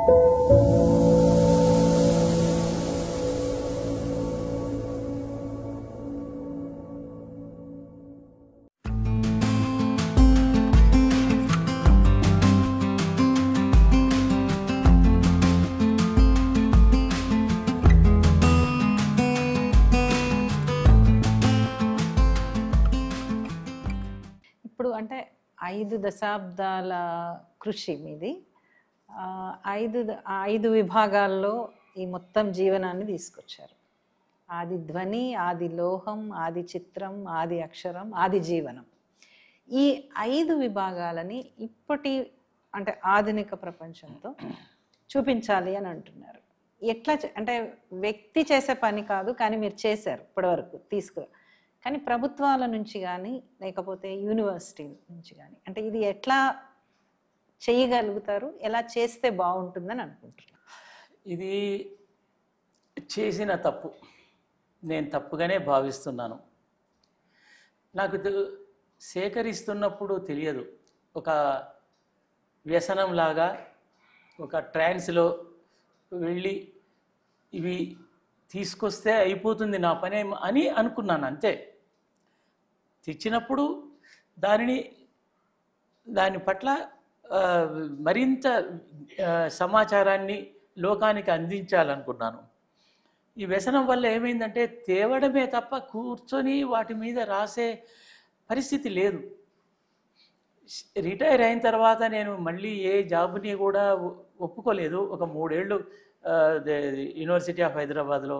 ఇప్పుడు అంటే 5 దశాబ్దాల కృషి మీది. 5 విభాగాల్లో ఈ మొత్తం జీవనాన్ని తీసుకొచ్చారు. ఆది ధ్వని, ఆది లోహం, ఆది చిత్రం, ఆది అక్షరం, ఆది జీవనం. ఈ 5 విభాగాలని ఇప్పటి అంటే ఆధునిక ప్రపంచంతో చూపించాలి అని అంటున్నారు. ఎట్లా అంటే వ్యక్తి చేసే పని కాదు, కానీ మీరు చేశారు ఇప్పటివరకు కానీ ప్రభుత్వాల నుంచి కానీ లేకపోతే యూనివర్సిటీల నుంచి కానీ అంటే ఇది ఎట్లా చేయగలుగుతారు, ఎలా చేస్తే బాగుంటుందని అనుకుంటున్నారు? ఇది చేసిన తప్పు నేను తప్పుగానే భావిస్తున్నాను. నాకు సేకరిస్తున్నప్పుడు తెలియదు, ఒక వ్యసనంలాగా ఒక ట్రాన్స్లో వెళ్ళి ఇవి తీసుకొస్తే అయిపోతుంది నా పని అని అనుకున్నాను. అంతే. తెచ్చినప్పుడు దాని పట్ల మరింత సమాచారాన్ని లోకానికి అందించాలనుకున్నాను. ఈ వ్యసనం వల్ల ఏమైందంటే తేవడమే తప్ప కూర్చొని వాటి మీద రాసే పరిస్థితి లేదు. రిటైర్ అయిన తర్వాత నేను మళ్ళీ ఏ జాబ్ని కూడా ఒప్పుకోలేదు. ఒక 3 ఏళ్ళు యూనివర్సిటీ ఆఫ్ హైదరాబాద్లో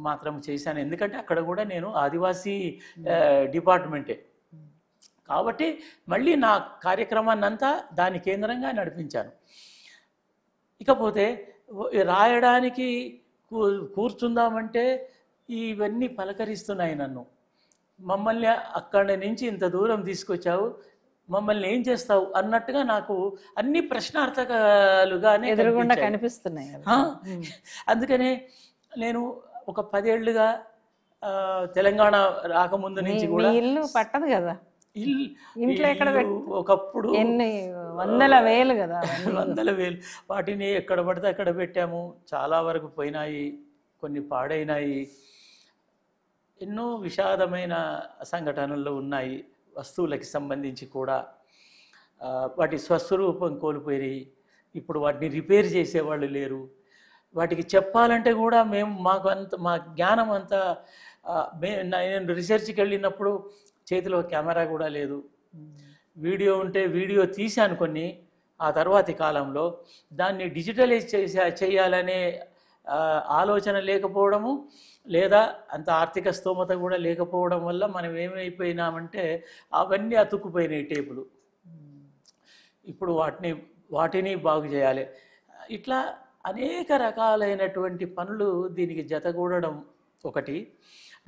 మాత్రం చేశాను. ఎందుకంటే అక్కడ కూడా నేను ఆదివాసీ డిపార్ట్మెంటే కాబట్టి మళ్ళీ నా కార్యక్రమాన్ని అంతా దాని కేంద్రంగా నడిపించాను. ఇకపోతే రాయడానికి కూర్చుందామంటే ఇవన్నీ పలకరిస్తున్నాయి నన్ను. మమ్మల్ని అక్కడి నుంచి ఇంత దూరం తీసుకొచ్చావు, మమ్మల్ని ఏం చేస్తావు అన్నట్టుగా నాకు అన్ని ప్రశ్నార్థకాలుగానే ఎదురుగుండా కనిపిస్తున్నాయి. అందుకనే నేను ఒక 10 ఏళ్ళుగా తెలంగాణ రాకముందు నుంచి కూడా ఇల్లు పట్టదు కదా, ఇంట్లో ఎక్కడ ఒకప్పుడు ఎన్ని వందల వేలు కదా, వందల వేలు వాటిని ఎక్కడ పడితే అక్కడ పెట్టాము. చాలా వరకు పోయినాయి, కొన్ని పాడైనాయి, ఎన్నో విషాదమైన సంఘటనలు ఉన్నాయి. వస్తువులకి సంబంధించి కూడా వాటి స్వస్వరూపం కోల్పోయి ఇప్పుడు వాటిని రిపేర్ చేసేవాళ్ళు లేరు. వాటికి చెప్పాలంటే కూడా మా జ్ఞానం అంతా నేను రీసెర్చ్కి వెళ్ళినప్పుడు చేతిలో కెమెరా కూడా లేదు. వీడియో ఉంటే వీడియో తీశాను కొన్ని. ఆ తర్వాతి కాలంలో దాన్ని డిజిటలైజ్ చేయాలనే ఆలోచన లేకపోవడము, లేదా అంత ఆర్థిక స్తోమత కూడా లేకపోవడం వల్ల మనం ఏమైపోయినామంటే అవన్నీ అతుక్కుపోయినాయి టేపులు. ఇప్పుడు వాటిని బాగు చేయాలి. ఇట్లా అనేక రకాలైనటువంటి పనులు దీనికి జతగూడడం ఒకటి.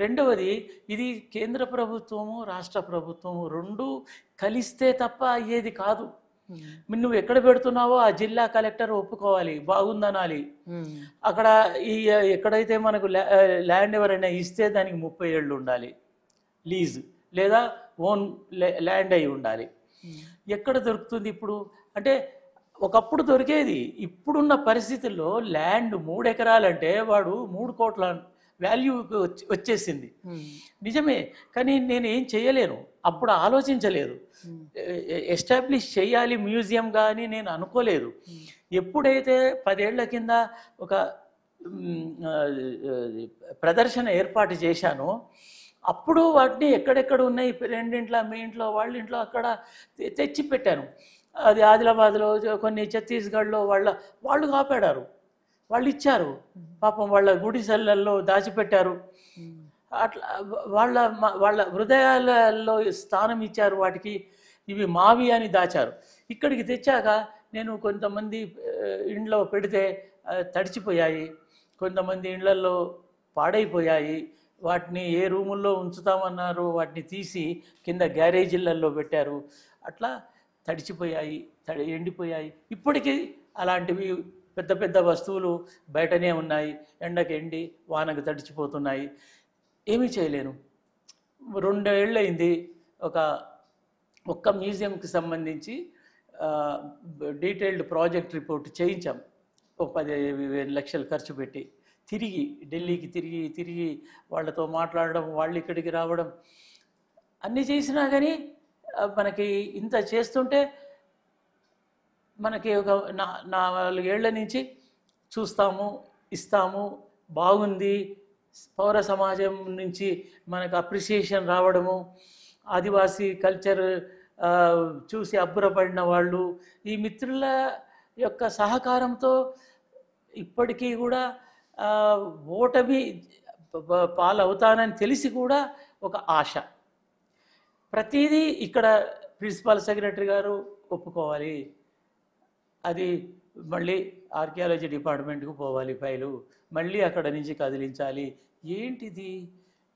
రెండవది, ఇది కేంద్ర ప్రభుత్వము రాష్ట్ర ప్రభుత్వము రెండు కలిస్తే తప్ప అయ్యేది కాదు. నువ్వు ఎక్కడ పెడుతున్నావో ఆ జిల్లా కలెక్టర్ ఒప్పుకోవాలి, బాగుందనాలి. అక్కడ ఎక్కడైతే మనకు ల్యాండ్ ఎవరైనా ఇస్తే దానికి 30 ఏళ్ళు ఉండాలి లీజ్, లేదా ఓన్ ల్యాండ్ అయి ఉండాలి. ఎక్కడ దొరుకుతుంది ఇప్పుడు? అంటే ఒకప్పుడు దొరికేది. ఇప్పుడున్న పరిస్థితుల్లో ల్యాండ్ 3 ఎకరాలంటే వాడు 3 కోట్ల వాల్యూ వచ్చేసింది. నిజమే, కానీ నేను ఏం చేయలేను. అప్పుడు ఆలోచించలేదు. ఎస్టాబ్లిష్ చేయాలి మ్యూజియం కానీ నేను అనుకోలేదు. ఎప్పుడైతే 10 ఏళ్ల కింద ఒక ప్రదర్శన ఏర్పాటు చేశానో అప్పుడు వాటిని ఎక్కడెక్కడ ఉన్నాయి, రెండింట్లో, మీ ఇంట్లో, వాళ్ళ ఇంట్లో, అక్కడ తెచ్చి పెట్టాను. అది ఆదిలాబాద్లో, కొన్ని ఛత్తీస్గఢ్లో వాళ్ళు కాపాడారు, వాళ్ళు ఇచ్చారు. పాపం వాళ్ళ గుడిసెలల్లో దాచిపెట్టారు. అట్లా వాళ్ళ హృదయాలలో స్థానం ఇచ్చారు వాటికి. ఇవి మావి అని దాచారు. ఇక్కడికి తెచ్చాక నేను కొంతమంది ఇంట్లో పెడితే తడిచిపోయాయి, కొంతమంది ఇళ్లలో పాడైపోయాయి. వాటిని ఏ రూముల్లో ఉంచుతామన్నారో వాటిని తీసి కింద గ్యారేజీలలో పెట్టారు. అట్లా తడిచిపోయాయి, ఎండిపోయాయి. ఇప్పటికీ అలాంటివి పెద్ద పెద్ద వస్తువులు బయటనే ఉన్నాయి, ఎండకు ఎండి వానకు తడిచిపోతున్నాయి. ఏమీ చేయలేను. 2 ఏళ్ళు అయింది. ఒక్క మ్యూజియంకి సంబంధించి డీటెయిల్డ్ ప్రాజెక్ట్ రిపోర్ట్ చేయించాం. ఓ 10,000 లక్షలు ఖర్చు పెట్టి తిరిగి ఢిల్లీకి తిరిగి తిరిగి వాళ్ళతో మాట్లాడడం, వాళ్ళు ఇక్కడికి రావడం, అన్నీ చేసినా కానీ మనకి ఇంత చేస్తుంటే మనకి ఒక 4 ఏళ్ల నుంచి చూస్తాము, ఇస్తాము, బాగుంది, పౌర సమాజం నుంచి మనకు అప్రిసియేషన్ రావడము, ఆదివాసీ కల్చర్ చూసి అబ్బురపడిన వాళ్ళు, ఈ మిత్రుల యొక్క సహకారంతో ఇప్పటికీ కూడా ఓటమి పాలవుతానని తెలిసి కూడా ఒక ఆశ. ప్రతిదీ ఇక్కడ ప్రిన్సిపల్ సెక్రటరీ గారు ఒప్పుకోవాలి, అది మళ్ళీ ఆర్కియాలజీ డిపార్ట్మెంట్కు పోవాలి ఫైలు, మళ్ళీ అక్కడ నుంచి కదిలించాలి. ఏంటిది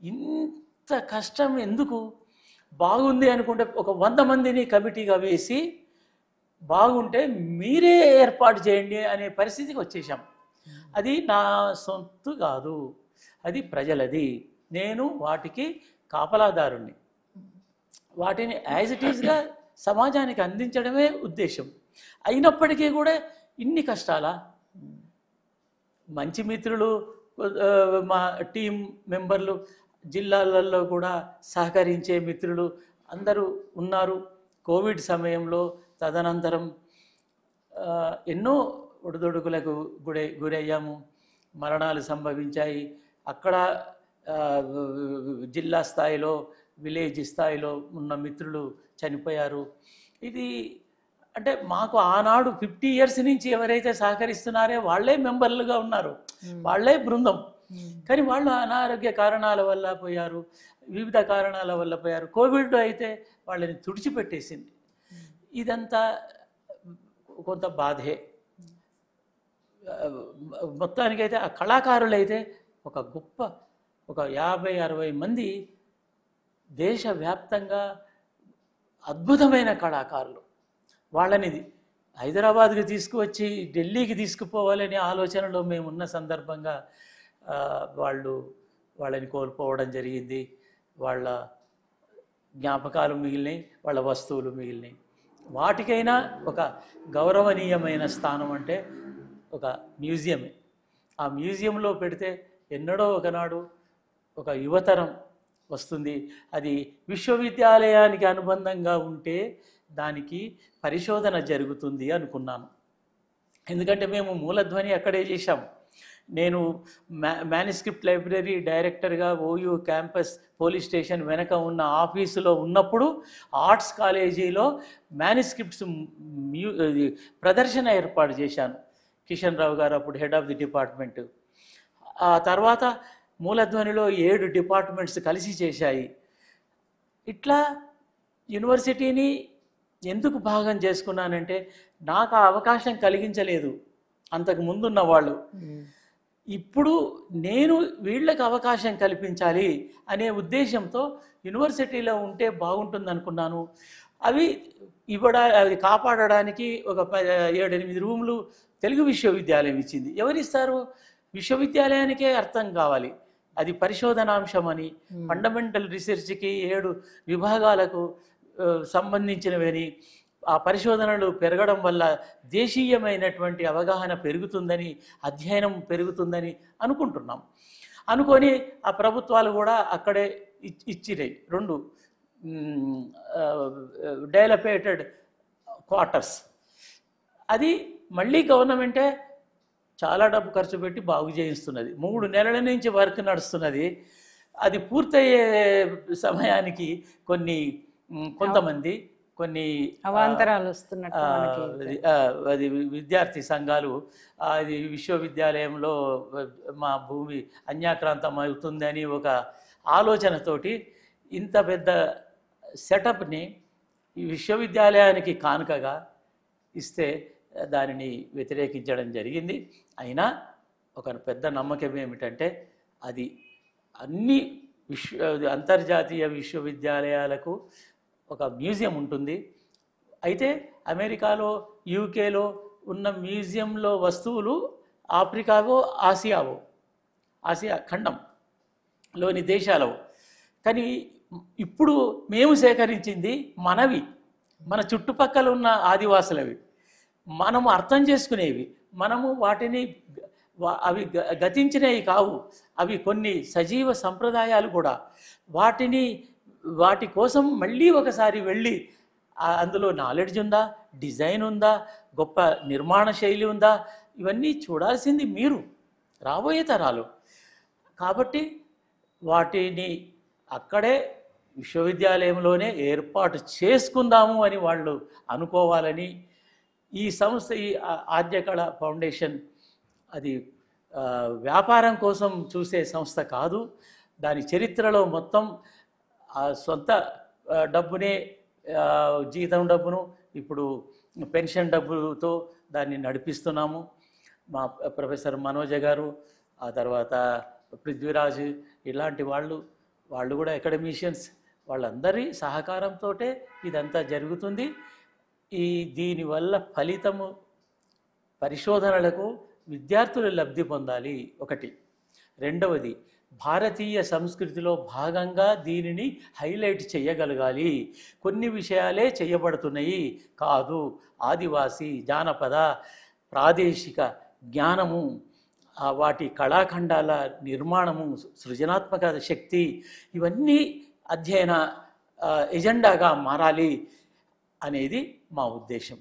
ఇంత కష్టం ఎందుకు? బాగుంది అనుకుంటే ఒక 100 మందిని కమిటీగా వేసి బాగుంటే మీరే ఏర్పాటు చేయండి అనే పరిస్థితికి వచ్చేసాం. అది నా సొంతు కాదు, అది ప్రజలది, నేను వాటికి కాపలాదారుణ్ణి, వాటిని యాజ్ ఇట్ ఈజ్గా సమాజానికి అందించడమే ఉద్దేశం. అయినప్పటికీ కూడా ఇన్ని కష్టాలా? మంచి మిత్రులు, మా టీం మెంబర్లు, జిల్లాలలో కూడా సహకరించే మిత్రులు అందరూ ఉన్నారు. కోవిడ్ సమయంలో తదనంతరం ఎన్నో ఒడిదొడుకులకు గురయ్యాము, మరణాలు సంభవించాయి. అక్కడ జిల్లా స్థాయిలో, విలేజ్ స్థాయిలో ఉన్న మిత్రులు చనిపోయారు. ఇది అంటే మాకు ఆనాడు 50 years నుంచి ఎవరైతే సహకరిస్తున్నారో వాళ్ళే మెంబర్లుగా ఉన్నారు, వాళ్ళే బృందం. కానీ వాళ్ళు అనారోగ్య కారణాల వల్ల పోయారు, వివిధ కారణాల వల్ల పోయారు. కోవిడ్ అయితే వాళ్ళని తుడిచిపెట్టేసింది. ఇదంతా కొంత బాధే. మొత్తానికైతే ఆ కళాకారులైతే ఒక గొప్ప ఒక 50-60 మంది దేశవ్యాప్తంగా అద్భుతమైన కళాకారులు. వాళ్ళని హైదరాబాద్కి తీసుకువచ్చి ఢిల్లీకి తీసుకుపోవాలనే ఆలోచనలో మేము ఉన్న సందర్భంగా వాళ్ళని కోల్పోవడం జరిగింది. వాళ్ళ జ్ఞాపకాలు మిగిలినాయి, వాళ్ళ వస్తువులు మిగిలినాయి. వాటికైనా ఒక గౌరవనీయమైన స్థానం అంటే ఒక మ్యూజియమే. ఆ మ్యూజియంలో పెడితే ఎన్నడో ఒకనాడు ఒక యువతరం వస్తుంది. అది విశ్వవిద్యాలయానికి అనుబంధంగా ఉంటే దానికి పరిశోధన జరుగుతుంది అనుకున్నాను. ఎందుకంటే మేము మూలధ్వని అక్కడే చేశాం. నేను మ్యానుస్క్రిప్ట్ లైబ్రరీ డైరెక్టర్గా ఓయూ క్యాంపస్ పోలీస్ స్టేషన్ వెనక ఉన్న ఆఫీసులో ఉన్నప్పుడు ఆర్ట్స్ కాలేజీలో మ్యానుస్క్రిప్ట్స్ ప్రదర్శన ఏర్పాటు చేశాను. కిషన్ రావు గారు అప్పుడు హెడ్ ఆఫ్ ది డిపార్ట్మెంట్. ఆ తర్వాత మూలధ్వనిలో 7 డిపార్ట్మెంట్స్ కలిసి చేశాయి. ఇట్లా యూనివర్సిటీని ఎందుకు భాగం చేసుకున్నానంటే నాకు ఆ అవకాశం కలిగించలేదు అంతకు ముందున్న వాళ్ళు. ఇప్పుడు నేను వీళ్ళకి అవకాశం కల్పించాలి అనే ఉద్దేశంతో యూనివర్సిటీలో ఉంటే బాగుంటుంది అనుకున్నాను. అవి అది కాపాడడానికి ఒక 7-8 రూమ్లు తెలుగు విశ్వవిద్యాలయం ఇచ్చింది. ఎవరిస్తారు? విశ్వవిద్యాలయానికే అర్థం కావాలి అది పరిశోధనాంశం అని. ఫండమెంటల్ రీసెర్చ్కి 7 విభాగాలకు సంబంధించినవని, ఆ పరిశోధనలు పెరగడం వల్ల దేశీయమైనటువంటి అవగాహన పెరుగుతుందని, అధ్యయనం పెరుగుతుందని అనుకుంటున్నాం. అనుకొని ఆ ప్రభుత్వాలు కూడా అక్కడే ఇచ్చినాయి 2 డెవలపేటెడ్ క్వార్టర్స్. అది మళ్ళీ గవర్నమెంటే చాలా డబ్బు ఖర్చు పెట్టి బాగు చేయిస్తున్నది. 3 నెలల నుంచి వర్క్ నడుస్తున్నది. అది పూర్తయ్యే సమయానికి కొంతమంది కొన్ని అవాంతరాలు వస్తున్నట్టు అది విద్యార్థి సంఘాలు అది విశ్వవిద్యాలయంలో మా భూమి అన్యాక్రాంతం అవుతుందని ఒక ఆలోచనతోటి ఇంత పెద్ద సెటప్ని ఈ విశ్వవిద్యాలయానికి కానుకగా ఇస్తే దానిని వ్యతిరేకించడం జరిగింది. అయినా ఒక పెద్ద నమ్మకం ఏమిటంటే అది అన్ని అంతర్జాతీయ విశ్వవిద్యాలయాలకు ఒక మ్యూజియం ఉంటుంది. అయితే అమెరికాలో, యూకేలో ఉన్న మ్యూజియంలో వస్తువులు ఆఫ్రికావో, ఆసియా ఖండంలోని దేశాలవో. కానీ ఇప్పుడు మేము సేకరించింది మన చుట్టుపక్కల ఉన్న ఆదివాసులవి, మనము అర్థం చేసుకునేవి, మనము వాటిని అవి గతించినవి కావు, అవి కొన్ని సజీవ సంప్రదాయాలు కూడా. వాటి కోసం మళ్ళీ ఒకసారి వెళ్ళి అందులో నాలెడ్జ్ ఉందా, డిజైన్ ఉందా, గొప్ప నిర్మాణ శైలి ఉందా, ఇవన్నీ చూడాల్సింది మీరు, రాబోయే తరాలు. కాబట్టి వాటిని అక్కడే విశ్వవిద్యాలయంలోనే ఏర్పాటు చేసుకుందాము అని వాళ్ళు అనుకోవాలని ఈ సంస్థ, ఈ ఆద్యకళ ఫౌండేషన్ అది వ్యాపారం కోసం చూసే సంస్థ కాదు. దాని చరిత్రలో మొత్తం సొంత డబ్బునే, జీతం డబ్బును, ఇప్పుడు పెన్షన్ డబ్బుతో దాన్ని నడిపిస్తున్నాము. మా ప్రొఫెసర్ మనోజ గారు, ఆ తర్వాత పృథ్వీరాజ్, ఇలాంటి వాళ్ళు కూడా అకాడమిషియన్స్, వాళ్ళందరి సహకారంతో ఇదంతా జరుగుతుంది. దీనివల్ల ఫలితము పరిశోధనలకు విద్యార్థులు లబ్ధి పొందాలి ఒకటి. రెండవది, భారతీయ సంస్కృతిలో భాగంగా దీనిని హైలైట్ చేయగలగాలి. కొన్ని విషయాలే చేయబడుతున్నాయి కాదు, ఆదివాసీ, జానపద, ప్రాదేశిక జ్ఞానము, వాటి కళాఖండాల నిర్మాణము, సృజనాత్మక శక్తి, ఇవన్నీ అధ్యయన ఎజెండాగా మారాలి అనేది మా ఉద్దేశం.